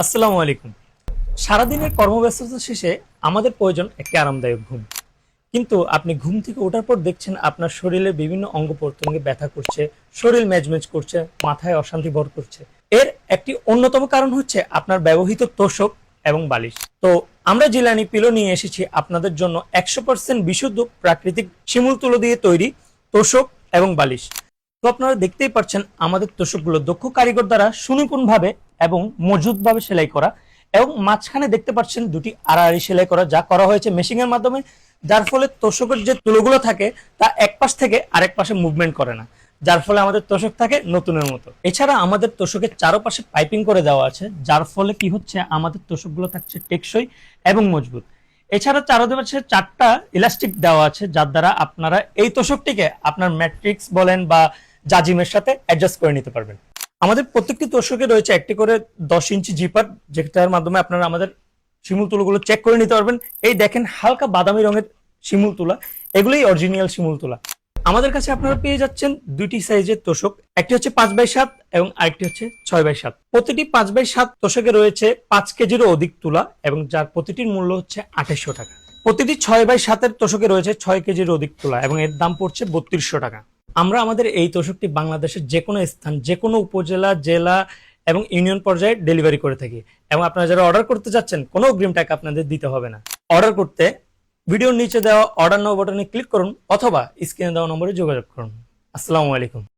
আসসালামু আলাইকুম। সারাদিনের কর্মব্যস্ততা শেষে আমাদের প্রয়োজন একটি আরামদায়ক ঘুম। কিন্তু আপনি ঘুম থেকে ওঠার পর দেখছেন আপনার শরীরের বিভিন্ন অঙ্গ প্রত্যঙ্গে ব্যথা করছে, শরীর ম্যাজম্যাজ করছে, মাথায় অশান্তি ভর করছে। এর একটি অন্যতম কারণ হচ্ছে আপনার ব্যবহৃত তোষক এবং বালিশ। তো আমরা জিলানি পিলো নিয়ে এসেছি আপনাদের জন্য 100% বিশুদ্ধ প্রাকৃতিক শিমুল তুলো দিয়ে তৈরি তোষক এবং বালিশ। তো আপনারা দেখতেই পাচ্ছেন আমাদের তোষকগুলো দক্ষ কারিগর দ্বারা সুনিপুণভাবে এবং মজবুতভাবে সেলাই করা, এবং মাঝখানে দেখতে পাচ্ছেন দুটি আড়াআড়ি সেলাই করা, যা করা হয়েছে মেশিং এর মাধ্যমে, যার ফলে তোষকের যে তুলোগুলো থাকে তা এক পাশ থেকে আরেক পাশে মুভমেন্ট করে না, যার ফলে আমাদের তোষক থাকে নতুনের মতো। এছাড়া আমাদের তোষকের চারপাশে পাইপিং করে দেওয়া আছে, যার ফলে কি হচ্ছে আমাদের তোষকগুলো থাকছে টেকসই এবং মজবুত। এছাড়া চারপাশে 4টা ইলাস্টিক দেওয়া আছে, যার দ্বারা আপনারা এই তোষকটিকে আপনার ম্যাট্রিক্স বলেন বা জাজিমের সাথে অ্যাডজাস্ট করে নিতে পারবেন। আমাদের প্রত্যেকটি তোষকে রয়েছে একটি করে 10 ইঞ্চি জিপার, যেটার মাধ্যমে আপনারা আমাদের শিমুল তুলোগুলো চেক করে নিতে পারবেন। এই দেখেন হালকা বাদামি রঙের শিমুল তুলা, এগুলোই অরিজিনাল শিমুল তুলা। আমাদের কাছে আপনারা পেয়ে যাচ্ছেন দুটি সাইজের তোষক, একটি হচ্ছে 5x7 এবং আরেকটি হচ্ছে 6x7। প্রতিটি 5x7 তোষকে রয়েছে 5 কেজিরও অধিক তুলা, এবং যার প্রতিটির মূল্য হচ্ছে 2800 টাকা। প্রতিটি 6x7 এর তোষকে রয়েছে 6 কেজির অধিক তুলা, এবং এর দাম পড়ছে 3200 টাকা। আমরা আমাদের এই তোষকটি বাংলাদেশের যে কোনো স্থান, যে কোনো উপজেলা, জেলা এবং ইউনিয়ন পর্যায়ে ডেলিভারি করে থাকি। এবং আপনারা যারা অর্ডার করতে যাচ্ছেন, কোনো অগ্রিম টাকা আপনাদের দিতে হবে না। অর্ডার করতে ভিডিওর নিচে দেওয়া অর্ডার নাও বাটনে ক্লিক করুন অথবা স্ক্রিনে দেওয়া নম্বরে যোগাযোগ করুন। আসসালামু আলাইকুম।